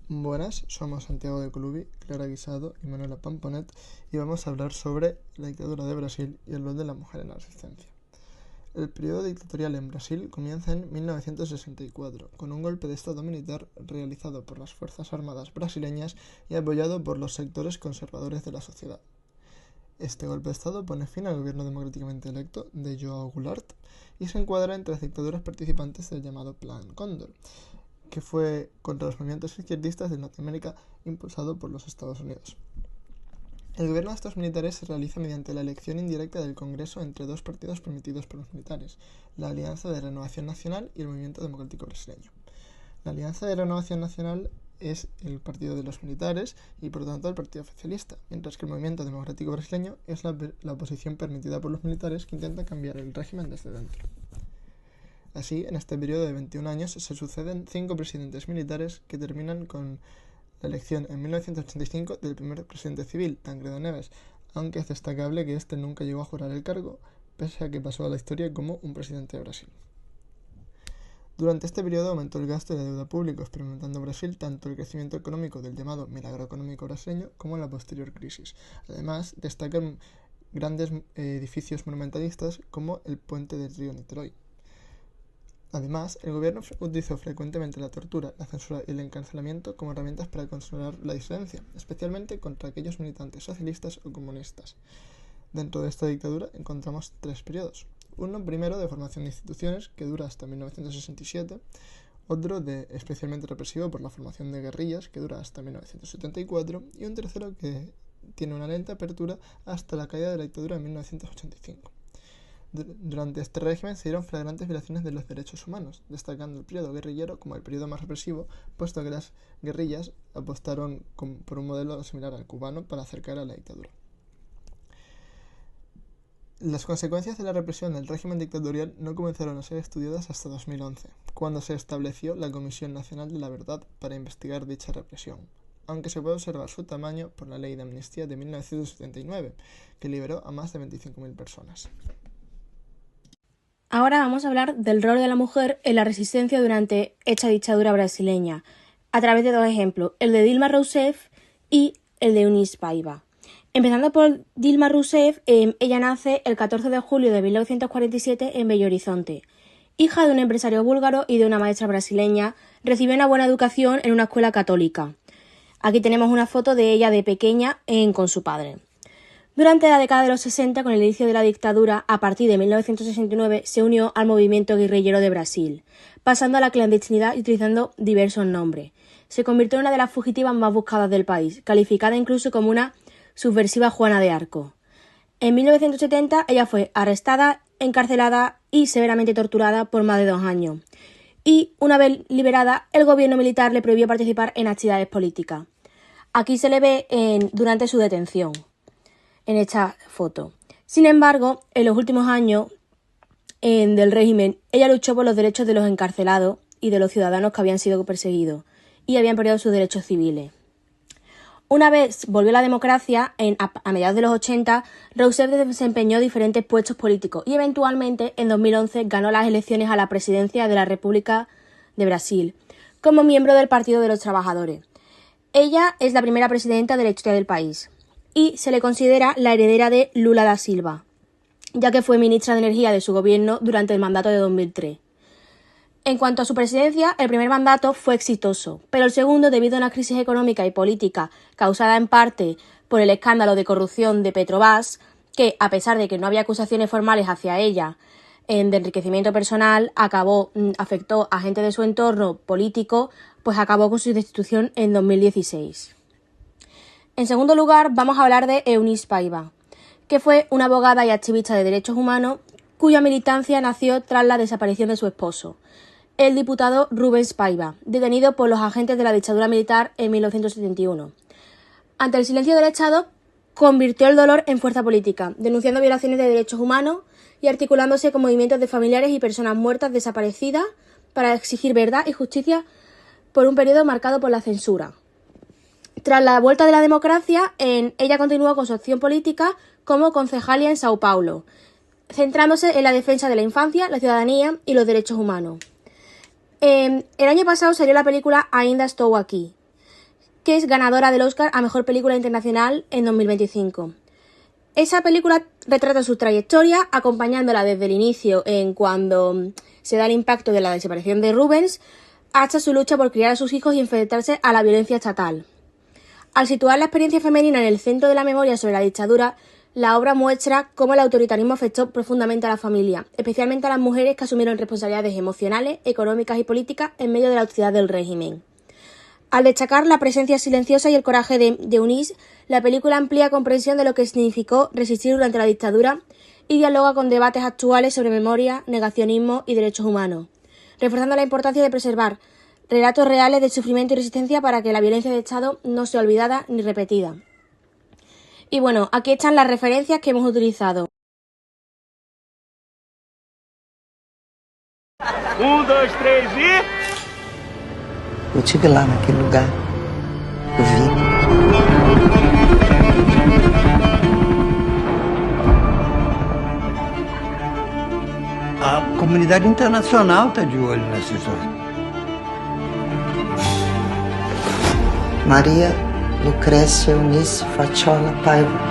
Buenas, somos Santiago de Colubi, Clara Guisado y Manuela Pamponet y vamos a hablar sobre la dictadura de Brasil y el rol de la mujer en la resistencia. El periodo dictatorial en Brasil comienza en 1964, con un golpe de estado militar realizado por las Fuerzas Armadas brasileñas y apoyado por los sectores conservadores de la sociedad. Este golpe de estado pone fin al gobierno democráticamente electo de João Goulart y se encuadra entre las dictaduras participantes del llamado Plan Cóndor, que fue contra los movimientos izquierdistas de Norteamérica impulsado por los Estados Unidos. El gobierno de estos militares se realiza mediante la elección indirecta del Congreso entre dos partidos permitidos por los militares, la Alianza de Renovación Nacional y el Movimiento Democrático Brasileño. La Alianza de Renovación Nacional es el partido de los militares y por lo tanto el partido oficialista, mientras que el Movimiento Democrático Brasileño es la oposición permitida por los militares que intenta cambiar el régimen desde dentro. Así, en este periodo de 21 años se suceden 5 presidentes militares que terminan con la elección en 1985 del primer presidente civil, Tancredo Neves, aunque es destacable que este nunca llegó a jurar el cargo, pese a que pasó a la historia como un presidente de Brasil. Durante este periodo aumentó el gasto y la deuda pública, experimentando Brasil tanto el crecimiento económico del llamado milagro económico brasileño como la posterior crisis. Además, destacan grandes edificios monumentalistas como el puente del río Niterói. Además, el gobierno utilizó frecuentemente la tortura, la censura y el encarcelamiento como herramientas para controlar la disidencia, especialmente contra aquellos militantes socialistas o comunistas. Dentro de esta dictadura encontramos 3 periodos. Uno primero de formación de instituciones, que dura hasta 1967, otro especialmente represivo por la formación de guerrillas, que dura hasta 1974, y un tercero que tiene una lenta apertura hasta la caída de la dictadura en 1985. Durante este régimen se dieron flagrantes violaciones de los derechos humanos, destacando el periodo guerrillero como el periodo más represivo, puesto que las guerrillas apostaron por un modelo similar al cubano para acercar a la dictadura. Las consecuencias de la represión del régimen dictatorial no comenzaron a ser estudiadas hasta 2011, cuando se estableció la Comisión Nacional de la Verdad para investigar dicha represión, aunque se puede observar su tamaño por la Ley de Amnistía de 1979, que liberó a más de 25.000 personas. Ahora vamos a hablar del rol de la mujer en la resistencia durante esta dictadura brasileña, a través de 2 ejemplos, el de Dilma Rousseff y el de Eunice Paiva. Empezando por Dilma Rousseff, ella nace el 14 de julio de 1947 en Belo Horizonte. Hija de un empresario búlgaro y de una maestra brasileña, recibió una buena educación en una escuela católica. Aquí tenemos una foto de ella de pequeña con su padre. Durante la década de los 60, con el inicio de la dictadura, a partir de 1969, se unió al movimiento guerrillero de Brasil, pasando a la clandestinidad y utilizando diversos nombres. Se convirtió en una de las fugitivas más buscadas del país, calificada incluso como una subversiva Juana de Arco. En 1970, ella fue arrestada, encarcelada y severamente torturada por más de 2 años. Y, una vez liberada, el gobierno militar le prohibió participar en actividades políticas. Aquí se le ve durante su detención, en esta foto. Sin embargo, en los últimos años del régimen, ella luchó por los derechos de los encarcelados y de los ciudadanos que habían sido perseguidos y habían perdido sus derechos civiles. Una vez volvió la democracia, a mediados de los 80, Rousseff desempeñó diferentes puestos políticos y eventualmente en 2011 ganó las elecciones a la presidencia de la República de Brasil como miembro del Partido de los Trabajadores. Ella es la primera presidenta de la historia del país y se le considera la heredera de Lula da Silva, ya que fue ministra de Energía de su gobierno durante el mandato de 2003. En cuanto a su presidencia, el primer mandato fue exitoso, pero el segundo, debido a una crisis económica y política causada en parte por el escándalo de corrupción de Petrobras, que, a pesar de que no había acusaciones formales hacia ella de enriquecimiento personal, afectó a gente de su entorno político, pues acabó con su destitución en 2016. En segundo lugar, vamos a hablar de Eunice Paiva, que fue una abogada y activista de derechos humanos cuya militancia nació tras la desaparición de su esposo, el diputado Rubens Paiva, detenido por los agentes de la dictadura militar en 1971. Ante el silencio del Estado, convirtió el dolor en fuerza política, denunciando violaciones de derechos humanos y articulándose con movimientos de familiares y personas muertas desaparecidas para exigir verdad y justicia por un periodo marcado por la censura. Tras la vuelta de la democracia, ella continuó con su acción política como concejalia en Sao Paulo, centrándose en la defensa de la infancia, la ciudadanía y los derechos humanos. El año pasado salió la película Ainda Estou Aqui, que es ganadora del Oscar a Mejor Película Internacional en 2025. Esa película retrata su trayectoria, acompañándola desde el inicio en cuando se da el impacto de la desaparición de Rubens, hasta su lucha por criar a sus hijos y enfrentarse a la violencia estatal. Al situar la experiencia femenina en el centro de la memoria sobre la dictadura, la obra muestra cómo el autoritarismo afectó profundamente a la familia, especialmente a las mujeres que asumieron responsabilidades emocionales, económicas y políticas en medio de la hostilidad del régimen. Al destacar la presencia silenciosa y el coraje de Eunice, la película amplía comprensión de lo que significó resistir durante la dictadura y dialoga con debates actuales sobre memoria, negacionismo y derechos humanos, reforzando la importancia de preservar relatos reales de sufrimiento y resistencia para que la violencia de Estado no sea olvidada ni repetida. Y bueno, aquí están las referencias que hemos utilizado. 1, 2, 3 e... Eu estive lá naquele lugar. Eu vi. A comunidade internacional está de olho nessa história. Maria Lucrécia Eunice Faciola Paiva.